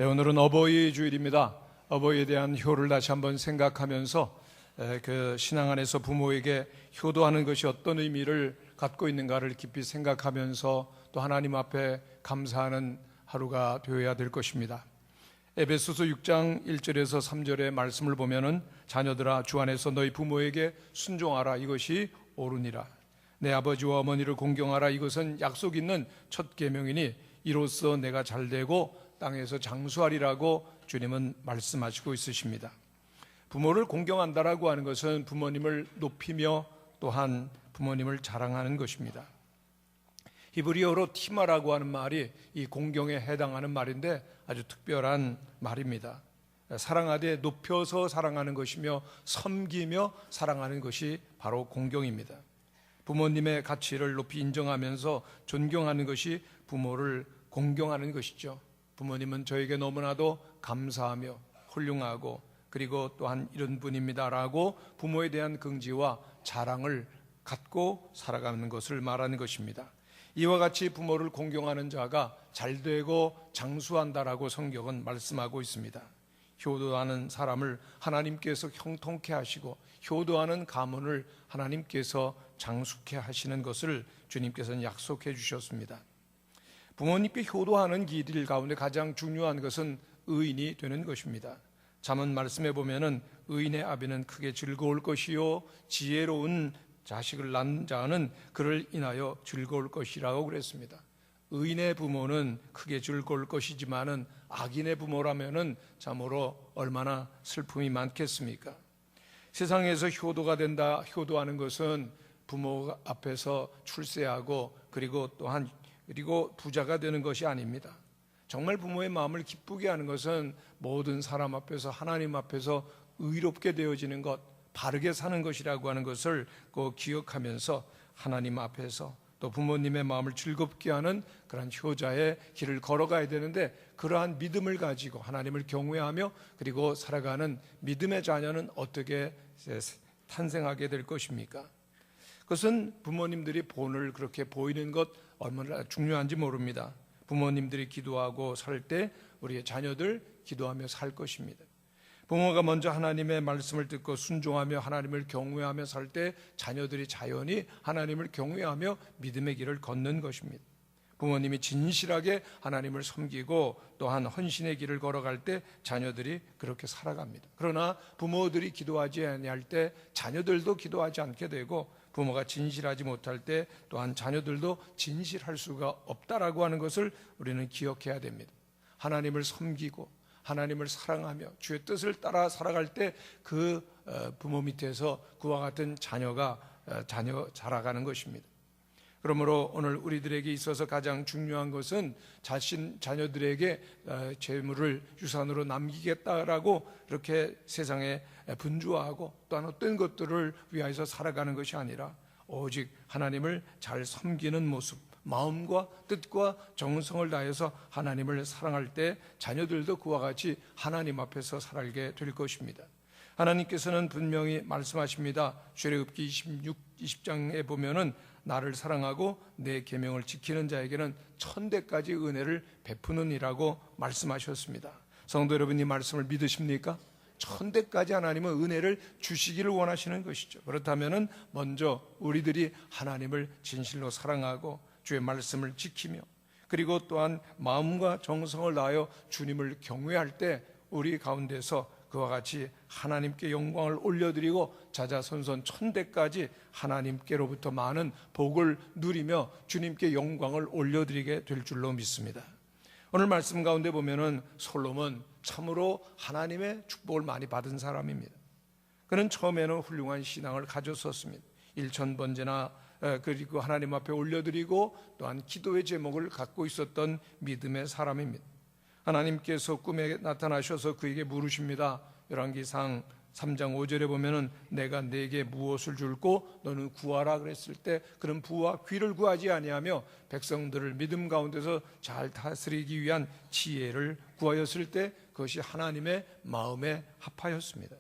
네, 오늘은 어버이 주일입니다. 어버이에 대한 효를 다시 한번 생각하면서 그 신앙 안에서 부모에게 효도하는 것이 어떤 의미를 갖고 있는가를 깊이 생각하면서 또 하나님 앞에 감사하는 하루가 되어야 될 것입니다. 에베소서 6장 1절에서 3절의 말씀을 보면은 자녀들아 주 안에서 너희 부모에게 순종하라 이것이 옳으니라. 내 아버지와 어머니를 공경하라 이것은 약속 있는 첫 계명이니 이로써 내가 잘되고 땅에서 장수하리라고 주님은 말씀하시고 있으십니다. 부모를 공경한다라고 하는 것은 부모님을 높이며 또한 부모님을 자랑하는 것입니다. 히브리어로 티마라고 하는 말이 이 공경에 해당하는 말인데 아주 특별한 말입니다. 사랑하되 높여서 사랑하는 것이며 섬기며 사랑하는 것이 바로 공경입니다. 부모님의 가치를 높이 인정하면서 존경하는 것이 부모를 공경하는 것이죠. 부모님은 저에게 너무나도 감사하며 훌륭하고 그리고 또한 이런 분입니다라고 부모에 대한 긍지와 자랑을 갖고 살아가는 것을 말하는 것입니다. 이와 같이 부모를 공경하는 자가 잘되고 장수한다라고 성경은 말씀하고 있습니다. 효도하는 사람을 하나님께서 형통케 하시고 효도하는 가문을 하나님께서 장수케 하시는 것을 주님께서는 약속해 주셨습니다. 부모님께 효도하는 길 가운데 가장 중요한 것은 의인이 되는 것입니다. 잠언 말씀에 보면은 의인의 아비는 크게 즐거울 것이요 지혜로운 자식을 낳은 자는 그를 인하여 즐거울 것이라고 그랬습니다. 의인의 부모는 크게 즐거울 것이지만은 악인의 부모라면은 참으로 얼마나 슬픔이 많겠습니까? 세상에서 효도가 된다, 효도하는 것은 부모 앞에서 출세하고 그리고 부자가 되는 것이 아닙니다. 정말 부모의 마음을 기쁘게 하는 것은 모든 사람 앞에서 하나님 앞에서 의롭게 되어지는 것, 바르게 사는 것이라고 하는 것을 꼭 기억하면서 하나님 앞에서 또 부모님의 마음을 즐겁게 하는 그런 효자의 길을 걸어가야 되는데 그러한 믿음을 가지고 하나님을 경외하며 그리고 살아가는 믿음의 자녀는 어떻게 탄생하게 될 것입니까? 그것은 부모님들이 본을 그렇게 보이는 것 얼마나 중요한지 모릅니다. 부모님들이 기도하고 살 때 우리의 자녀들 기도하며 살 것입니다. 부모가 먼저 하나님의 말씀을 듣고 순종하며 하나님을 경외하며 살 때 자녀들이 자연히 하나님을 경외하며 믿음의 길을 걷는 것입니다. 부모님이 진실하게 하나님을 섬기고 또한 헌신의 길을 걸어갈 때 자녀들이 그렇게 살아갑니다. 그러나 부모들이 기도하지 아니할 때 자녀들도 기도하지 않게 되고 부모가 진실하지 못할 때 또한 자녀들도 진실할 수가 없다라고 하는 것을 우리는 기억해야 됩니다. 하나님을 섬기고 하나님을 사랑하며 주의 뜻을 따라 살아갈 때 그 부모 밑에서 그와 같은 자녀 자라가는 것입니다. 그러므로 오늘 우리들에게 있어서 가장 중요한 것은 자녀들에게 재물을 유산으로 남기겠다라고 이렇게 세상에 분주하고 또한 어떤 것들을 위하여서 살아가는 것이 아니라 오직 하나님을 잘 섬기는 모습, 마음과 뜻과 정성을 다해서 하나님을 사랑할 때 자녀들도 그와 같이 하나님 앞에서 살게 될 것입니다. 하나님께서는 분명히 말씀하십니다. 출애굽기 20장에 보면은 나를 사랑하고 내 계명을 지키는 자에게는 천대까지 은혜를 베푸느니라고 말씀하셨습니다. 성도 여러분, 이 말씀을 믿으십니까? 천대까지 하나님은 은혜를 주시기를 원하시는 것이죠. 그렇다면은 먼저 우리들이 하나님을 진실로 사랑하고 주의 말씀을 지키며 그리고 또한 마음과 정성을 다하여 주님을 경외할 때 우리 가운데서 그와 같이 하나님께 영광을 올려드리고 자자손손 천대까지 하나님께로부터 많은 복을 누리며 주님께 영광을 올려드리게 될 줄로 믿습니다. 오늘 말씀 가운데 보면은 솔로몬 참으로 하나님의 축복을 많이 받은 사람입니다. 그는 처음에는 훌륭한 신앙을 가졌었습니다. 1000번제나 그리고 하나님 앞에 올려드리고 또한 기도의 제목을 갖고 있었던 믿음의 사람입니다. 하나님께서 꿈에 나타나셔서 그에게 물으십니다. 열왕기상 3장 5절에 보면은 내가 네게 무엇을 줄고 너는 구하라 그랬을 때 그는 부와 귀를 구하지 아니하며 백성들을 믿음 가운데서 잘 다스리기 위한 지혜를 구하였을 때 그것이 하나님의 마음에 합하였습니다.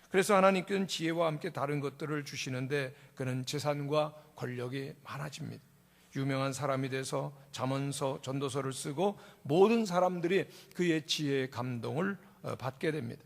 그래서 하나님께는 지혜와 함께 다른 것들을 주시는데 그는 재산과 권력이 많아집니다. 유명한 사람이 돼서 잠언서, 전도서를 쓰고 모든 사람들이 그의 지혜의 감동을 받게 됩니다.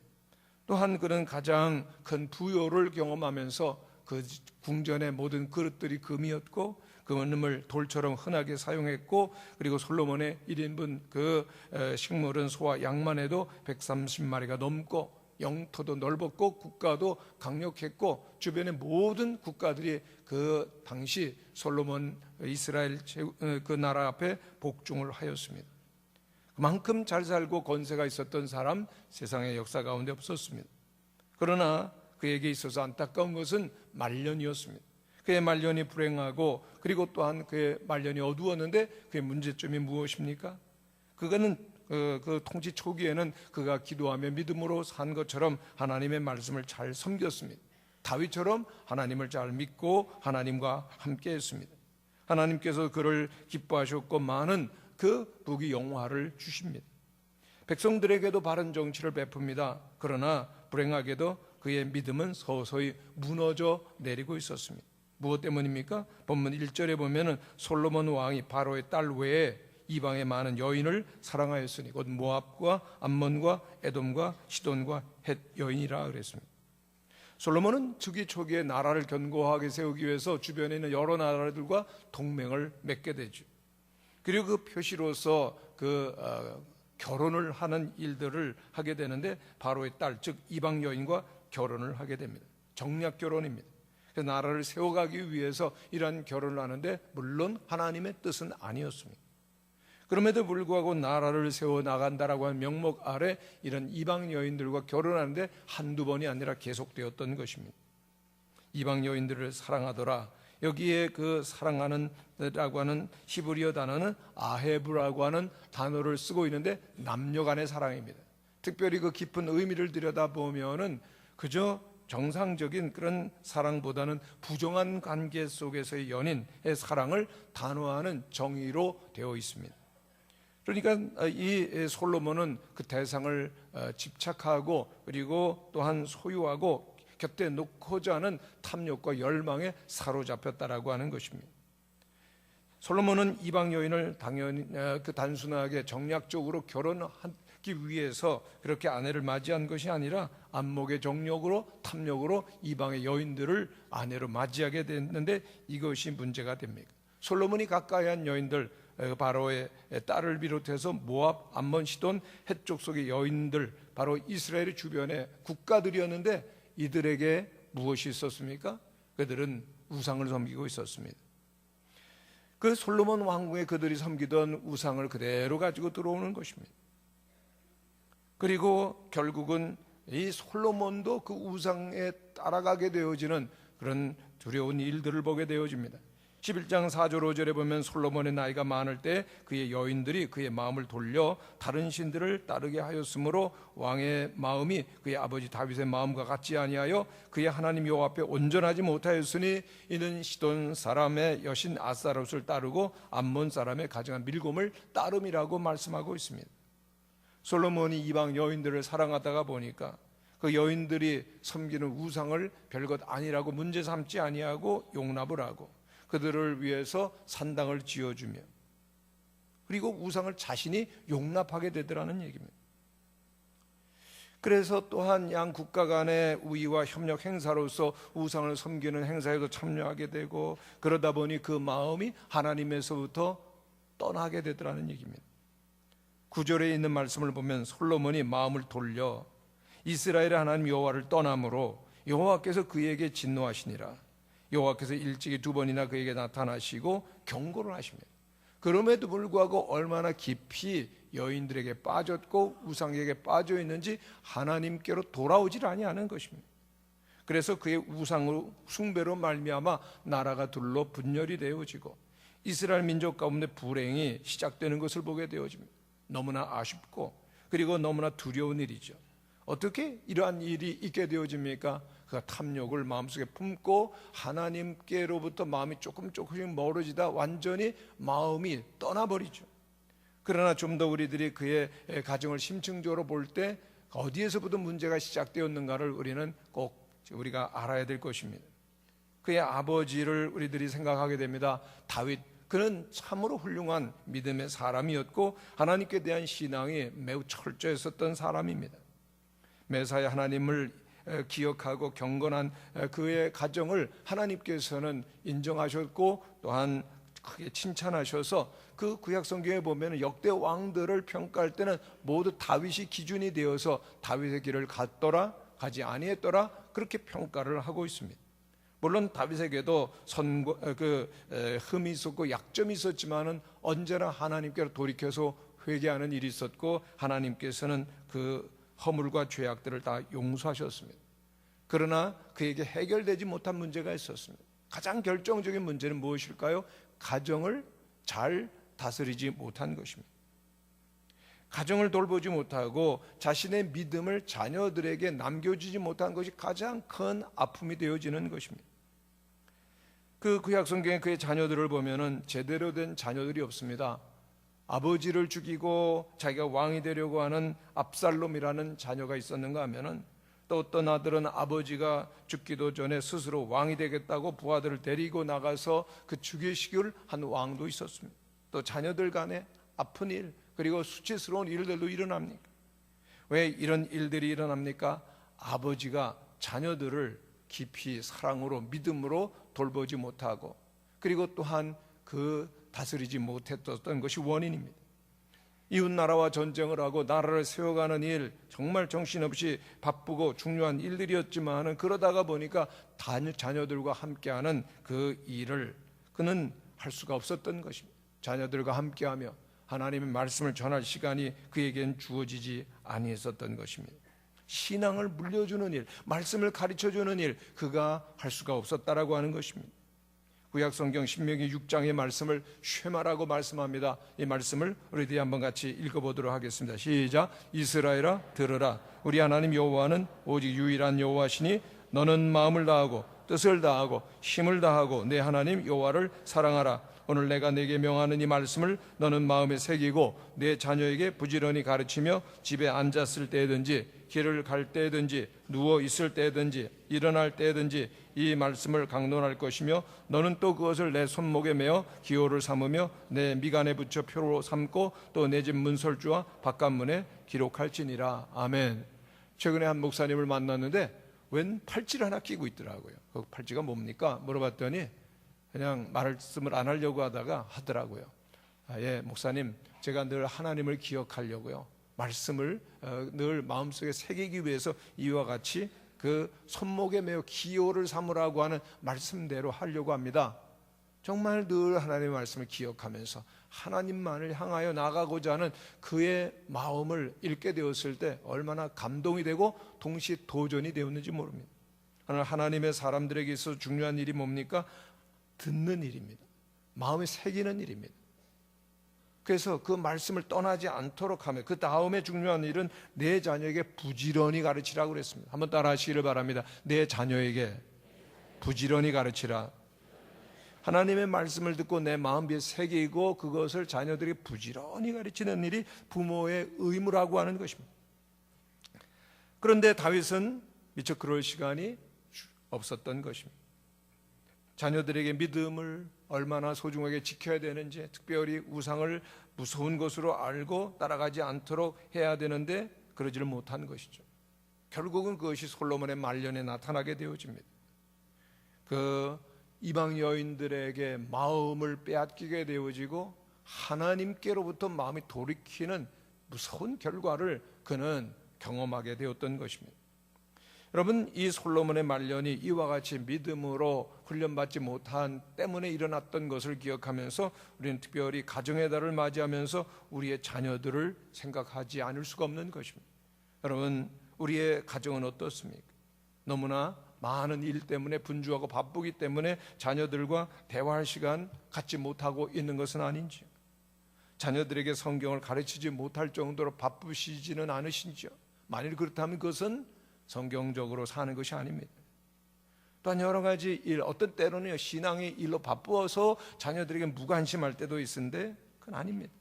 또한 그는 가장 큰 부요를 경험하면서 그 궁전의 모든 그릇들이 금이었고 그 금을 돌처럼 흔하게 사용했고, 그리고 솔로몬의 1인분 그 식물은 소와 양만 해도 130마리가 넘고 영토도 넓었고 국가도 강력했고 주변의 모든 국가들이 그 당시 솔로몬 이스라엘 그 나라 앞에 복종을 하였습니다. 그만큼 잘 살고 권세가 있었던 사람 세상의 역사 가운데 없었습니다. 그러나 그에게 있어서 안타까운 것은 말년이었습니다. 그의 말년이 불행하고, 그리고 또한 그의 말년이 어두웠는데 그의 문제점이 무엇입니까? 그거는 그 통치 초기에는 그가 기도하며 믿음으로 산 것처럼 하나님의 말씀을 잘 섬겼습니다. 다윗처럼 하나님을 잘 믿고 하나님과 함께 했습니다. 하나님께서 그를 기뻐하셨고 많은 그 부귀 영화를 주십니다. 백성들에게도 바른 정치를 베풉니다. 그러나 불행하게도 그의 믿음은 서서히 무너져 내리고 있었습니다. 무엇 때문입니까? 본문 1절에 보면은 솔로몬 왕이 바로의 딸 외에 이방의 많은 여인을 사랑하였으니 곧 모압과 암몬과 에돔과 시돈과 헷 여인이라 그랬습니다. 솔로몬은 즉위 초기에 나라를 견고하게 세우기 위해서 주변에 있는 여러 나라들과 동맹을 맺게 되죠. 그리고 그 표시로서 결혼을 하는 일들을 하게 되는데 바로의 딸, 즉 이방 여인과 결혼을 하게 됩니다. 정략 결혼입니다. 그래서 나라를 세워가기 위해서 이러한 결혼을 하는데 물론 하나님의 뜻은 아니었습니다. 그럼에도 불구하고 나라를 세워나간다라고 하는 명목 아래 이런 이방 여인들과 결혼하는데 한두 번이 아니라 계속되었던 것입니다. 이방 여인들을 사랑하더라. 여기에 그 사랑하는 라고 하는 히브리어 단어는 아헤브라고 하는 단어를 쓰고 있는데 남녀 간의 사랑입니다. 특별히 그 깊은 의미를 들여다보면은 그저 정상적인 그런 사랑보다는 부정한 관계 속에서의 연인의 사랑을 단호하는 정의로 되어 있습니다. 그러니까 이 솔로몬은 그 대상을 집착하고 그리고 또한 소유하고 곁에 놓고자 하는 탐욕과 열망에 사로잡혔다라고 하는 것입니다. 솔로몬은 이방 여인을 당연히 단순하게 정략적으로 결혼하기 위해서 그렇게 아내를 맞이한 것이 아니라 안목의 정욕으로 탐욕으로 이방의 여인들을 아내로 맞이하게 됐는데 이것이 문제가 됩니다. 솔로몬이 가까이 한 여인들, 바로의 딸을 비롯해서 모압, 암몬, 시돈, 헷 족속의 여인들, 바로 이스라엘 주변의 국가들이었는데 이들에게 무엇이 있었습니까? 그들은 우상을 섬기고 있었습니다. 그 솔로몬 왕궁에 그들이 섬기던 우상을 그대로 가지고 들어오는 것입니다. 그리고 결국은 이 솔로몬도 그 우상에 따라가게 되어지는 그런 두려운 일들을 보게 되어집니다. 11장 4절 5절에 보면 솔로몬의 나이가 많을 때 그의 여인들이 그의 마음을 돌려 다른 신들을 따르게 하였으므로 왕의 마음이 그의 아버지 다윗의 마음과 같지 아니하여 그의 하나님 여호와 앞에 온전하지 못하였으니 이는 시돈 사람의 여신 아스타롯을 따르고 암몬 사람의 가증한 밀곰을 따름이라고 말씀하고 있습니다. 솔로몬이 이방 여인들을 사랑하다가 보니까 그 여인들이 섬기는 우상을 별것 아니라고 문제 삼지 아니하고 용납을 하고 그들을 위해서 산당을 지어주며 그리고 우상을 자신이 용납하게 되더라는 얘기입니다. 그래서 또한 양 국가 간의 우위와 협력 행사로서 우상을 섬기는 행사에도 참여하게 되고 그러다 보니 그 마음이 하나님에서부터 떠나게 되더라는 얘기입니다. 9절에 있는 말씀을 보면 솔로몬이 마음을 돌려 이스라엘의 하나님 여호와를 떠남으로 여호와께서 그에게 진노하시니라. 여호와께서 일찍이 2번이나 그에게 나타나시고 경고를 하십니다. 그럼에도 불구하고 얼마나 깊이 여인들에게 빠졌고 우상에게 빠져 있는지 하나님께로 돌아오질 아니하는 것입니다. 그래서 그의 우상 숭배로 말미암아 나라가 둘로 분열이 되어지고 이스라엘 민족 가운데 불행이 시작되는 것을 보게 되어집니다. 너무나 아쉽고 그리고 너무나 두려운 일이죠. 어떻게 이러한 일이 있게 되어집니까? 그가 탐욕을 마음속에 품고 하나님께로부터 마음이 조금씩 멀어지다 완전히 마음이 떠나버리죠. 그러나 좀 더 우리들이 그의 가정을 심층적으로 볼 때 어디에서부터 문제가 시작되었는가를 우리는 꼭 우리가 알아야 될 것입니다. 그의 아버지를 우리들이 생각하게 됩니다. 다윗 그는 참으로 훌륭한 믿음의 사람이었고 하나님께 대한 신앙이 매우 철저했었던 사람입니다. 매사에 하나님을 기억하고 경건한 그의 가정을 하나님께서는 인정하셨고 또한 크게 칭찬하셔서 그 구약 성경에 보면 역대 왕들을 평가할 때는 모두 다윗이 기준이 되어서 다윗의 길을 갔더라 가지 아니했더라 그렇게 평가를 하고 있습니다. 물론 다윗에게도 흠이 있었고 약점이 있었지만은 언제나 하나님께로 돌이켜서 회개하는 일이 있었고 하나님께서는 그 허물과 죄악들을 다 용서하셨습니다. 그러나 그에게 해결되지 못한 문제가 있었습니다. 가장 결정적인 문제는 무엇일까요? 가정을 잘 다스리지 못한 것입니다. 가정을 돌보지 못하고 자신의 믿음을 자녀들에게 남겨주지 못한 것이 가장 큰 아픔이 되어지는 것입니다. 그 구약 성경에 그의 자녀들을 보면은 제대로 된 자녀들이 없습니다. 아버지를 죽이고 자기가 왕이 되려고 하는 압살롬이라는 자녀가 있었는가 하면은 또 어떤 아들은 아버지가 죽기도 전에 스스로 왕이 되겠다고 부하들을 데리고 나가서 그 죽이시기를 한 왕도 있었습니다. 또 자녀들 간에 아픈 일 그리고 수치스러운 일들도 일어납니까? 왜 이런 일들이 일어납니까? 아버지가 자녀들을 깊이 사랑으로 믿음으로 돌보지 못하고 그리고 또한 그 다스리지 못했던 것이 원인입니다. 이웃나라와 전쟁을 하고 나라를 세워가는 일 정말 정신없이 바쁘고 중요한 일들이었지만 그러다가 보니까 자녀들과 함께하는 그 일을 그는 할 수가 없었던 것입니다. 자녀들과 함께하며 하나님의 말씀을 전할 시간이 그에겐 주어지지 아니했었던 것입니다. 신앙을 물려주는 일, 말씀을 가르쳐주는 일 그가 할 수가 없었다라고 하는 것입니다. 구약성경 신명기 6장의 말씀을 쉐마라고 말씀합니다. 이 말씀을 우리들이 한번 같이 읽어보도록 하겠습니다. 시작. 이스라엘아 들으라. 우리 하나님 여호와는 오직 유일한 여호와시니 너는 마음을 다하고 뜻을 다하고 힘을 다하고 내 하나님 여호와를 사랑하라. 오늘 내가 내게 명하는 이 말씀을 너는 마음에 새기고 내 자녀에게 부지런히 가르치며 집에 앉았을 때든지 길을 갈 때든지 누워 있을 때든지 일어날 때든지 이 말씀을 강론할 것이며 너는 또 그것을 내 손목에 메어 기호를 삼으며 내 미간에 붙여 표로 삼고 또 내 집 문설주와 바깥문에 기록할지니라. 아멘. 최근에 한 목사님을 만났는데 웬 팔찌를 하나 끼고 있더라고요. 그 팔찌가 뭡니까? 물어봤더니 그냥 말씀을 안 하려고 하다가 하더라고요. 예, 목사님, 제가 늘 하나님을 기억하려고요. 말씀을 늘 마음속에 새기기 위해서 이와 같이 그 손목에 매어 기호를 삼으라고 하는 말씀대로 하려고 합니다. 정말 늘 하나님의 말씀을 기억하면서 하나님만을 향하여 나가고자 하는 그의 마음을 읽게 되었을 때 얼마나 감동이 되고 동시에 도전이 되었는지 모릅니다. 하나님의 사람들에게 있어서 중요한 일이 뭡니까? 듣는 일입니다. 마음에 새기는 일입니다. 그래서 그 말씀을 떠나지 않도록 하며 그 다음에 중요한 일은 내 자녀에게 부지런히 가르치라고 그랬습니다. 한번 따라 하시기를 바랍니다. 내 자녀에게 부지런히 가르치라. 하나님의 말씀을 듣고 내 마음에 새기고 그것을 자녀들이 부지런히 가르치는 일이 부모의 의무라고 하는 것입니다. 그런데 다윗은 미처 그럴 시간이 없었던 것입니다. 자녀들에게 믿음을 얼마나 소중하게 지켜야 되는지, 특별히 우상을 무서운 것으로 알고 따라가지 않도록 해야 되는데 그러지를 못한 것이죠. 결국은 그것이 솔로몬의 말년에 나타나게 되어집니다. 그 이방 여인들에게 마음을 빼앗기게 되어지고 하나님께로부터 마음이 돌이키는 무서운 결과를 그는 경험하게 되었던 것입니다. 여러분, 이 솔로몬의 말년이 이와 같이 믿음으로 훈련받지 못한 때문에 일어났던 것을 기억하면서 우리는 특별히 가정의 달을 맞이하면서 우리의 자녀들을 생각하지 않을 수가 없는 것입니다. 여러분, 우리의 가정은 어떻습니까? 너무나 많은 일 때문에 분주하고 바쁘기 때문에 자녀들과 대화할 시간 갖지 못하고 있는 것은 아닌지요? 자녀들에게 성경을 가르치지 못할 정도로 바쁘시지는 않으신지요? 만일 그렇다면 그것은 성경적으로 사는 것이 아닙니다. 또한 여러 가지 일, 어떤 때로는 신앙의 일로 바쁘어서 자녀들에게 무관심할 때도 있는데 그건 아닙니다.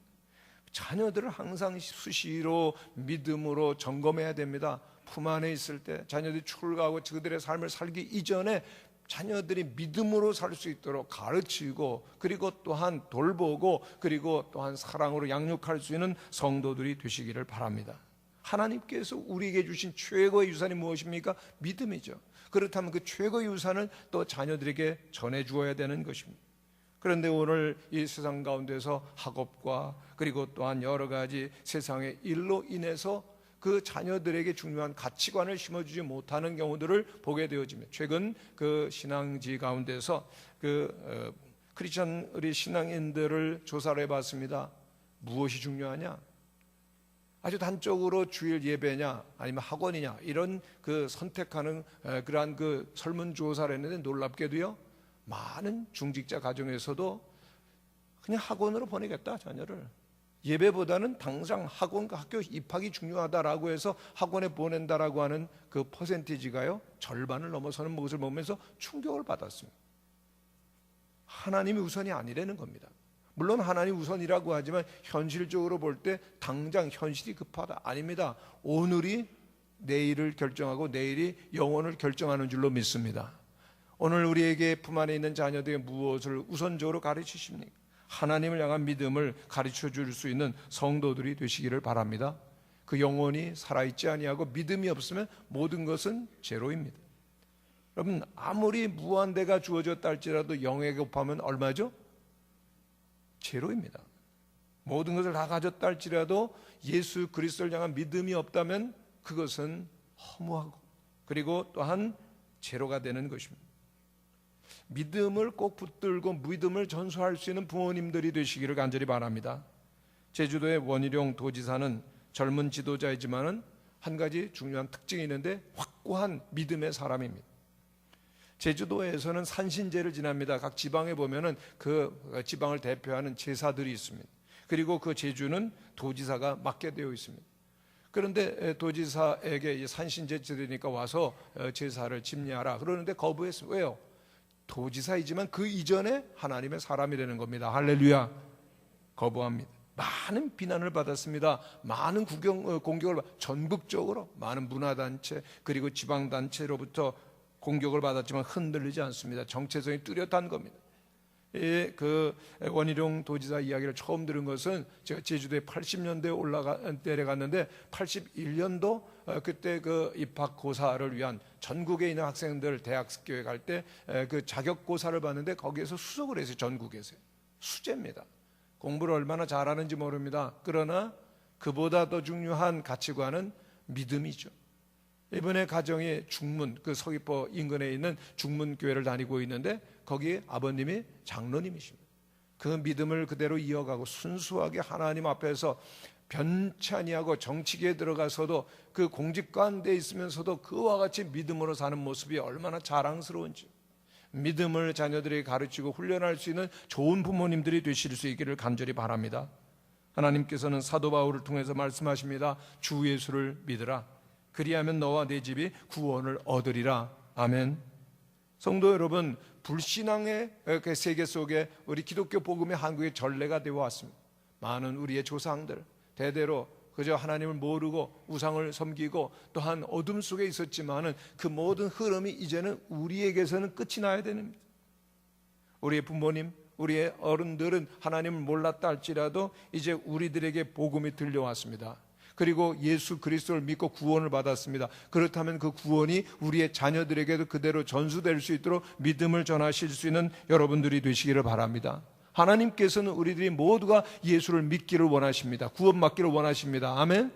자녀들을 항상 수시로 믿음으로 점검해야 됩니다. 품 안에 있을 때 자녀들이 출가하고 그들의 삶을 살기 이전에 자녀들이 믿음으로 살 수 있도록 가르치고, 그리고 또한 돌보고, 그리고 또한 사랑으로 양육할 수 있는 성도들이 되시기를 바랍니다. 하나님께서 우리에게 주신 최고의 유산이 무엇입니까? 믿음이죠. 그렇다면 그 최고의 유산을 또 자녀들에게 전해 주어야 되는 것입니다. 그런데 오늘 이 세상 가운데서 학업과 그리고 또한 여러 가지 세상의 일로 인해서 그 자녀들에게 중요한 가치관을 심어주지 못하는 경우들을 보게 되어집니다. 최근 그 신앙지 가운데서 크리스천 우리 신앙인들을 조사를 해봤습니다. 무엇이 중요하냐? 아주 단적으로 주일 예배냐 아니면 학원이냐, 이런 그 선택하는 그러한 그 설문조사를 했는데 놀랍게도요, 많은 중직자 가정에서도 그냥 학원으로 보내겠다 자녀를, 예배보다는 당장 학원, 학교 입학이 중요하다라고 해서 학원에 보낸다라고 하는 그 퍼센티지가요 절반을 넘어서는 것을 보면서 충격을 받았습니다. 하나님이 우선이 아니라는 겁니다. 물론 하나님 우선이라고 하지만 현실적으로 볼 때 당장 현실이 급하다, 아닙니다. 오늘이 내일을 결정하고 내일이 영혼을 결정하는 줄로 믿습니다. 오늘 우리에게 품 안에 있는 자녀들에게 무엇을 우선적으로 가르치십니까? 하나님을 향한 믿음을 가르쳐 줄 수 있는 성도들이 되시기를 바랍니다. 그 영혼이 살아있지 아니하고 믿음이 없으면 모든 것은 제로입니다. 여러분, 아무리 무한대가 주어졌다 할지라도 영에 곱하면 얼마죠? 제로입니다. 모든 것을 다 가졌다 할지라도 예수 그리스도를 향한 믿음이 없다면 그것은 허무하고 그리고 또한 제로가 되는 것입니다. 믿음을 꼭 붙들고 믿음을 전수할 수 있는 부모님들이 되시기를 간절히 바랍니다. 제주도의 원희룡 도지사는 젊은 지도자이지만은 한 가지 중요한 특징이 있는데 확고한 믿음의 사람입니다. 제주도에서는 산신제를 지납니다. 각 지방에 보면은 그 지방을 대표하는 제사들이 있습니다. 그리고 그 제주는 도지사가 맡게 되어 있습니다. 그런데 도지사에게 산신제 지내니까 와서 제사를 집례하라 그러는데 거부했어요. 왜요? 도지사이지만 그 이전에 하나님의 사람이라는 겁니다. 할렐루야. 거부합니다. 많은 비난을 받았습니다. 많은 공격을 전국적으로 많은 문화단체 그리고 지방단체로부터 공격을 받았지만 흔들리지 않습니다. 정체성이 뚜렷한 겁니다. 그 원희룡 도지사 이야기를 처음 들은 것은 제가 제주도에 80년대에 내려갔는데 81년도 그때 그 입학고사를 위한 전국에 있는 학생들 대학교에 갈 때 그 자격고사를 봤는데 거기에서 수석을 했어요. 전국에서 수재입니다. 공부를 얼마나 잘하는지 모릅니다. 그러나 그보다 더 중요한 가치관은 믿음이죠. 이번에 가정이 중문, 그 서귀포 인근에 있는 중문교회를 다니고 있는데 거기 아버님이 장로님이십니다. 그 믿음을 그대로 이어가고 순수하게 하나님 앞에서 변치 아니하고 정치계에 들어가서도 그 공직관대에 있으면서도 그와 같이 믿음으로 사는 모습이 얼마나 자랑스러운지, 믿음을 자녀들에게 가르치고 훈련할 수 있는 좋은 부모님들이 되실 수 있기를 간절히 바랍니다. 하나님께서는 사도 바울을 통해서 말씀하십니다. 주 예수를 믿으라. 그리하면 너와 내 집이 구원을 얻으리라. 아멘. 성도 여러분, 불신앙의 세계 속에 우리 기독교 복음이 한국의 전례가 되어 왔습니다. 많은 우리의 조상들 대대로 그저 하나님을 모르고 우상을 섬기고 또한 어둠 속에 있었지만은 그 모든 흐름이 이제는 우리에게서는 끝이 나야 됩니다. 우리의 부모님, 우리의 어른들은 하나님을 몰랐다 할지라도 이제 우리들에게 복음이 들려왔습니다. 그리고 예수 그리스도를 믿고 구원을 받았습니다. 그렇다면 그 구원이 우리의 자녀들에게도 그대로 전수될 수 있도록 믿음을 전하실 수 있는 여러분들이 되시기를 바랍니다. 하나님께서는 우리들이 모두가 예수를 믿기를 원하십니다. 구원받기를 원하십니다. 아멘.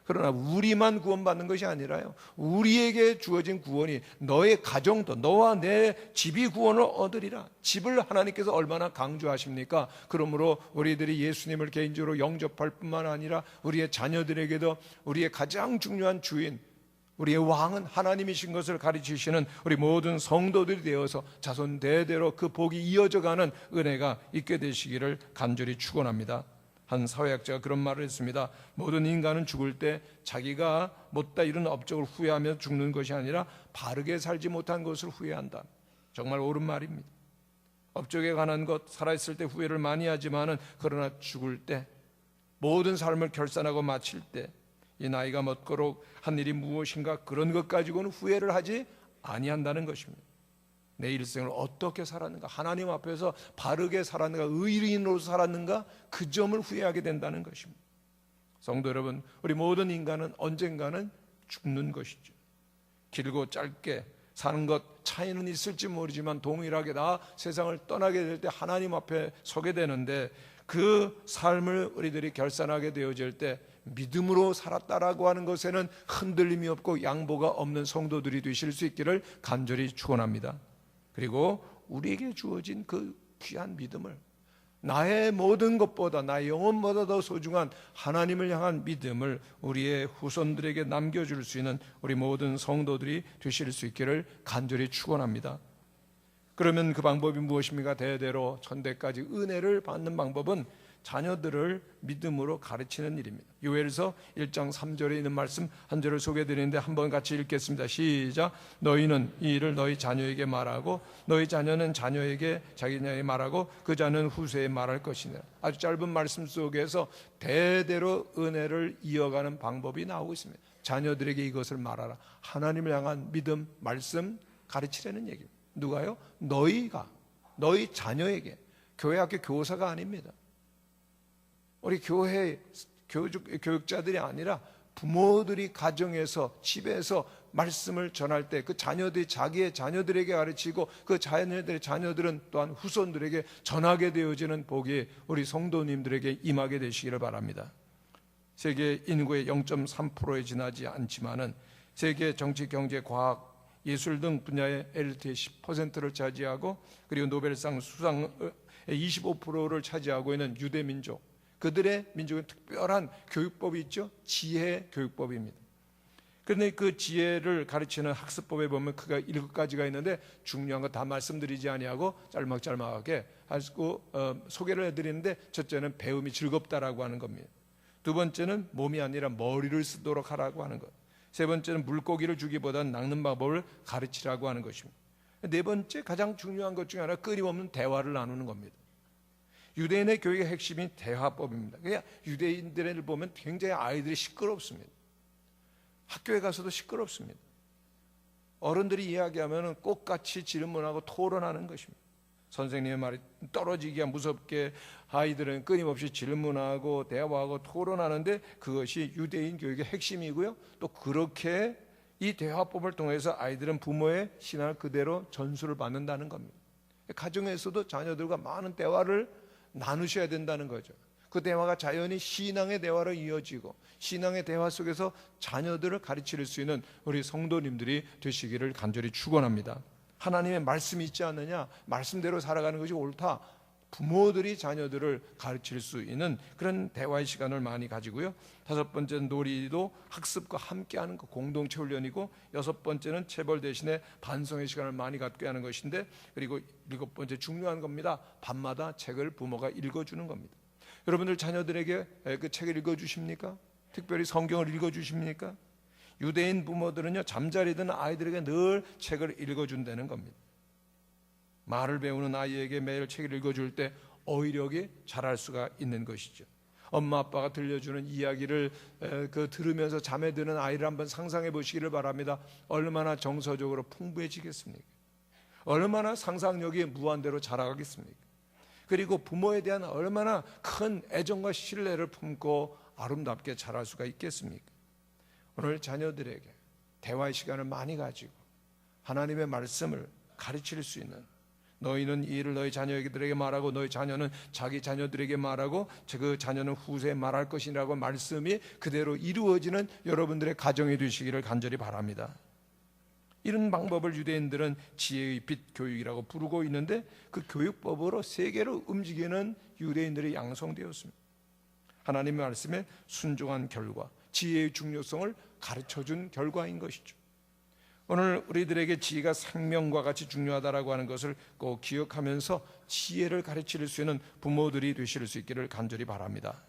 그러나 우리만 구원받는 것이 아니라요, 우리에게 주어진 구원이 너의 가정도, 너와 내 집이 구원을 얻으리라. 집을 하나님께서 얼마나 강조하십니까? 그러므로 우리들이 예수님을 개인적으로 영접할 뿐만 아니라 우리의 자녀들에게도 우리의 가장 중요한 주인, 우리의 왕은 하나님이신 것을 가르치시는 우리 모든 성도들이 되어서 자손 대대로 그 복이 이어져가는 은혜가 있게 되시기를 간절히 축원합니다. 한 사회학자가 그런 말을 했습니다. 모든 인간은 죽을 때 자기가 못다 이룬 업적을 후회하며 죽는 것이 아니라 바르게 살지 못한 것을 후회한다. 정말 옳은 말입니다. 업적에 관한 것 살아있을 때 후회를 많이 하지만은 그러나 죽을 때 모든 삶을 결산하고 마칠 때 이 나이가 먹도록 한 일이 무엇인가 그런 것 가지고는 후회를 하지 아니한다는 것입니다. 내 일생을 어떻게 살았는가, 하나님 앞에서 바르게 살았는가, 의인으로 살았는가, 그 점을 후회하게 된다는 것입니다. 성도 여러분, 우리 모든 인간은 언젠가는 죽는 것이죠. 길고 짧게 사는 것 차이는 있을지 모르지만 동일하게 다 세상을 떠나게 될 때 하나님 앞에 서게 되는데, 그 삶을 우리들이 결산하게 되어질 때 믿음으로 살았다라고 하는 것에는 흔들림이 없고 양보가 없는 성도들이 되실 수 있기를 간절히 축원합니다. 그리고 우리에게 주어진 그 귀한 믿음을, 나의 모든 것보다, 나의 영혼보다 더 소중한 하나님을 향한 믿음을 우리의 후손들에게 남겨줄 수 있는 우리 모든 성도들이 되실 수 있기를 간절히 축원합니다. 그러면 그 방법이 무엇입니까? 대대로 천대까지 은혜를 받는 방법은 자녀들을 믿음으로 가르치는 일입니다. 요엘서 1장 3절에 있는 말씀 한 절을 소개해드리는데 한번 같이 읽겠습니다. 시작. 너희는 이 일을 너희 자녀에게 말하고 너희 자녀는 자녀에게 자기 자녀에게 말하고 그 자녀는 후세에 말할 것이니라. 아주 짧은 말씀 속에서 대대로 은혜를 이어가는 방법이 나오고 있습니다. 자녀들에게 이것을 말하라. 하나님을 향한 믿음, 말씀 가르치라는 얘기입니다. 누가요? 너희가, 너희 자녀에게. 교회 학교 교사가 아닙니다. 우리 교회 교육자들이 아니라 부모들이 가정에서, 집에서 말씀을 전할 때 그 자녀들이 자기의 자녀들에게 가르치고 그 자녀들의 자녀들은 또한 후손들에게 전하게 되어지는 복이 우리 성도님들에게 임하게 되시기를 바랍니다. 세계 인구의 0.3%에 지나지 않지만은 세계 정치, 경제, 과학, 예술 등 분야의 LT의 10%를 차지하고 그리고 노벨상 수상의 25%를 차지하고 있는 유대 민족, 그들의 민족은 특별한 교육법이 있죠. 지혜 교육법입니다. 그런데 그 지혜를 가르치는 학습법에 보면 그가 7가지가 있는데 중요한 거 다 말씀드리지 아니하고 짤막짤막하게 하고 소개를 해드리는데, 첫째는 배움이 즐겁다라고 하는 겁니다. 두 번째는 몸이 아니라 머리를 쓰도록 하라고 하는 것. 세 번째는 물고기를 주기보다는 낚는 방법을 가르치라고 하는 것입니다. 네 번째, 가장 중요한 것 중에 하나, 끊임없는 대화를 나누는 겁니다. 유대인의 교육의 핵심이 대화법입니다. 그냥 유대인들을 보면 굉장히 아이들이 시끄럽습니다. 학교에 가서도 시끄럽습니다. 어른들이 이야기하면 꽃같이 질문하고 토론하는 것입니다. 선생님의 말이 떨어지기가 무섭게 아이들은 끊임없이 질문하고 대화하고 토론하는데 그것이 유대인 교육의 핵심이고요. 또 그렇게 이 대화법을 통해서 아이들은 부모의 신앙을 그대로 전수를 받는다는 겁니다. 가정에서도 자녀들과 많은 대화를 나누셔야 된다는 거죠. 그 대화가 자연히 신앙의 대화로 이어지고 신앙의 대화 속에서 자녀들을 가르칠 수 있는 우리 성도님들이 되시기를 간절히 축원합니다. 하나님의 말씀이 있지 않느냐, 말씀대로 살아가는 것이 옳다. 부모들이 자녀들을 가르칠 수 있는 그런 대화의 시간을 많이 가지고요. 다섯 번째는 놀이도 학습과 함께하는 것, 공동체 훈련이고, 여섯 번째는 체벌 대신에 반성의 시간을 많이 갖게 하는 것인데, 그리고 일곱 번째 중요한 겁니다. 밤마다 책을 부모가 읽어주는 겁니다. 여러분들 자녀들에게 그 책을 읽어주십니까? 특별히 성경을 읽어주십니까? 유대인 부모들은요, 잠자리든 아이들에게 늘 책을 읽어준다는 겁니다. 말을 배우는 아이에게 매일 책을 읽어줄 때 어휘력이 자랄 수가 있는 것이죠. 엄마 아빠가 들려주는 이야기를 들으면서 잠에 드는 아이를 한번 상상해 보시기를 바랍니다. 얼마나 정서적으로 풍부해지겠습니까? 얼마나 상상력이 무한대로 자라가겠습니까? 그리고 부모에 대한 얼마나 큰 애정과 신뢰를 품고 아름답게 자랄 수가 있겠습니까? 오늘 자녀들에게 대화의 시간을 많이 가지고 하나님의 말씀을 가르칠 수 있는, 너희는 이 일을 너희 자녀들에게 말하고 너희 자녀는 자기 자녀들에게 말하고 그 자녀는 후세에 말할 것이라고 말씀이 그대로 이루어지는 여러분들의 가정이 되시기를 간절히 바랍니다. 이런 방법을 유대인들은 지혜의 빛 교육이라고 부르고 있는데, 그 교육법으로 세계를 움직이는 유대인들이 양성되었습니다. 하나님의 말씀에 순종한 결과, 지혜의 중요성을 가르쳐준 결과인 것이죠. 오늘 우리들에게 지혜가 생명과 같이 중요하다라고 하는 것을 꼭 기억하면서 지혜를 가르칠 수 있는 부모들이 되실 수 있기를 간절히 바랍니다.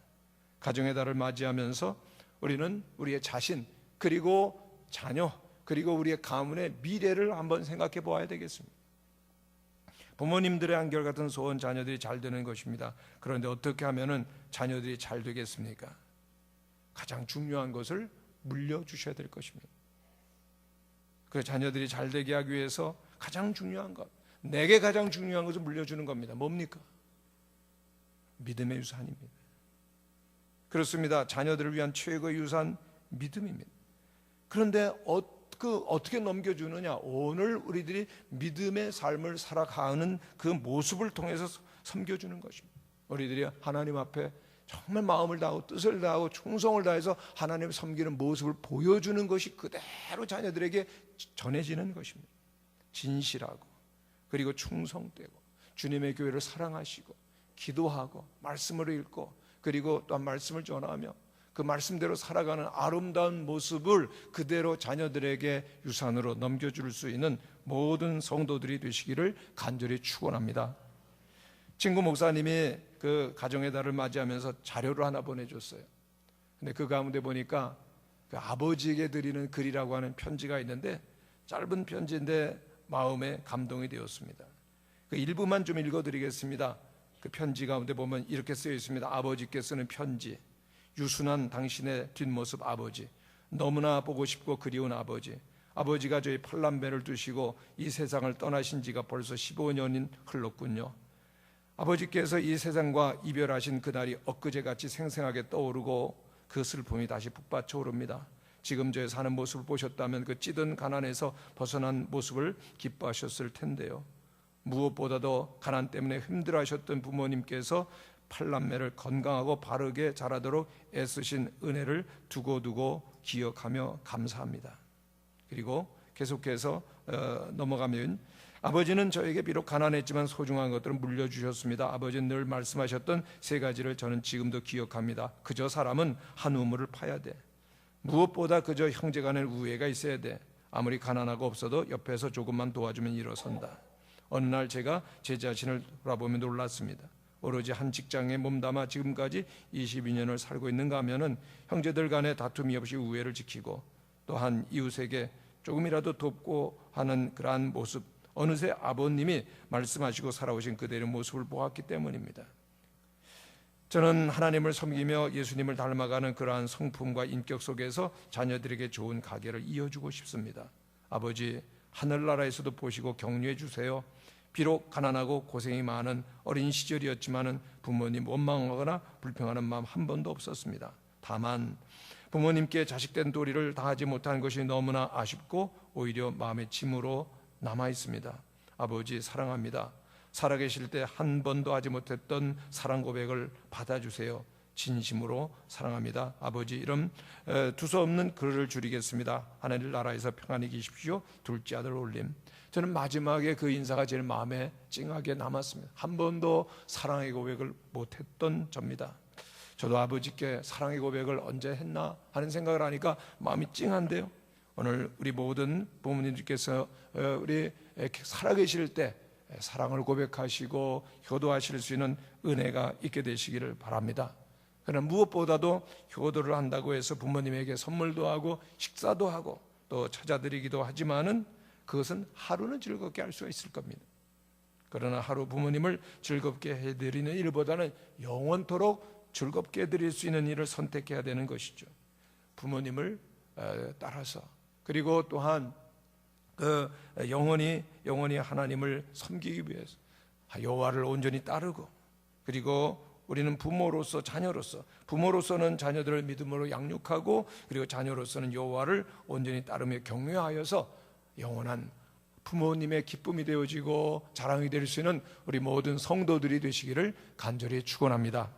가정의 달을 맞이하면서 우리는 우리의 자신, 그리고 자녀, 그리고 우리의 가문의 미래를 한번 생각해 보아야 되겠습니다. 부모님들의 한결같은 소원, 자녀들이 잘 되는 것입니다. 그런데 어떻게 하면 자녀들이 잘 되겠습니까? 가장 중요한 것을 물려주셔야 될 것입니다. 그 자녀들이 잘 되게 하기 위해서 가장 중요한 것, 내게 가장 중요한 것을 물려주는 겁니다. 뭡니까? 믿음의 유산입니다. 그렇습니다. 자녀들을 위한 최고의 유산, 믿음입니다. 그런데 어떻게 넘겨주느냐? 오늘 우리들이 믿음의 삶을 살아가는 그 모습을 통해서 섬겨주는 것입니다. 우리들이 하나님 앞에 정말 마음을 다하고 뜻을 다하고 충성을 다해서 하나님을 섬기는 모습을 보여주는 것이 그대로 자녀들에게 전해지는 것입니다. 진실하고 그리고 충성되고 주님의 교회를 사랑하시고 기도하고 말씀을 읽고 그리고 또한 말씀을 전하며 그 말씀대로 살아가는 아름다운 모습을 그대로 자녀들에게 유산으로 넘겨줄 수 있는 모든 성도들이 되시기를 간절히 축원합니다. 친구 목사님이 그 가정의 달을 맞이하면서 자료를 하나 보내줬어요. 근데 그 가운데 보니까 그 아버지에게 드리는 글이라고 하는 편지가 있는데 짧은 편지인데 마음에 감동이 되었습니다. 그 일부만 좀 읽어드리겠습니다. 그 편지 가운데 보면 이렇게 쓰여 있습니다. 아버지께 쓰는 편지. 유순한 당신의 뒷모습 아버지, 너무나 보고 싶고 그리운 아버지. 아버지가 저희 팔남배를 두시고 이 세상을 떠나신 지가 벌써 15년이 흘렀군요. 아버지께서 이 세상과 이별하신 그날이 엊그제같이 생생하게 떠오르고 그 슬픔이 다시 북받쳐 오릅니다. 지금 저의 사는 모습을 보셨다면 그 찌든 가난에서 벗어난 모습을 기뻐하셨을 텐데요. 무엇보다도 가난 때문에 힘들어하셨던 부모님께서 팔남매를 건강하고 바르게 자라도록 애쓰신 은혜를 두고두고 기억하며 감사합니다. 그리고 계속해서 넘어가면 아버지는 저에게 비록 가난했지만 소중한 것들을 물려주셨습니다. 아버지는 늘 말씀하셨던 세 가지를 저는 지금도 기억합니다. 그저 사람은 한 우물을 파야 돼. 무엇보다 그저 형제간의 우애가 있어야 돼. 아무리 가난하고 없어도 옆에서 조금만 도와주면 일어선다. 어느 날 제가 제 자신을 돌아보며 놀랐습니다. 오로지 한 직장에 몸담아 지금까지 22년을 살고 있는가 하면은 형제들 간에 다툼이 없이 우애를 지키고 또한 이웃에게 조금이라도 돕고 하는 그러한 모습, 어느새 아버님이 말씀하시고 살아오신 그대의 모습을 보았기 때문입니다. 저는 하나님을 섬기며 예수님을 닮아가는 그러한 성품과 인격 속에서 자녀들에게 좋은 가계를 이어주고 싶습니다. 아버지, 하늘나라에서도 보시고 격려해 주세요. 비록 가난하고 고생이 많은 어린 시절이었지만 부모님 원망하거나 불평하는 마음 한 번도 없었습니다. 다만 부모님께 자식된 도리를 다하지 못한 것이 너무나 아쉽고 오히려 마음의 짐으로 남아 있습니다. 아버지 사랑합니다. 살아계실 때 한 번도 하지 못했던 사랑 고백을 받아주세요. 진심으로 사랑합니다. 아버지, 이런 두서없는 글을 줄이겠습니다. 하나님 나라에서 평안히 계십시오. 둘째 아들 올림. 저는 마지막에 그 인사가 제일 마음에 찡하게 남았습니다. 한 번도 사랑의 고백을 못했던 접니다. 저도 아버지께 사랑의 고백을 언제 했나 하는 생각을 하니까 마음이 찡한데요. 오늘 우리 모든 부모님들께서 우리 살아계실 때 사랑을 고백하시고 효도하실 수 있는 은혜가 있게 되시기를 바랍니다. 그러나 무엇보다도 효도를 한다고 해서 부모님에게 선물도 하고 식사도 하고 또 찾아드리기도 하지만은 그것은 하루는 즐겁게 할 수가 있을 겁니다. 그러나 하루 부모님을 즐겁게 해드리는 일보다는 영원토록 즐겁게 해드릴 수 있는 일을 선택해야 되는 것이죠. 부모님을 따라서 그리고 또한 영원히 하나님을 섬기기 위해서 여호와를 온전히 따르고 그리고 우리는 부모로서 자녀로서 부모로서는 자녀들을 믿음으로 양육하고 그리고 자녀로서는 여호와를 온전히 따르며 격려하여서 영원한 부모님의 기쁨이 되어지고 자랑이 될 수 있는 우리 모든 성도들이 되시기를 간절히 축원합니다.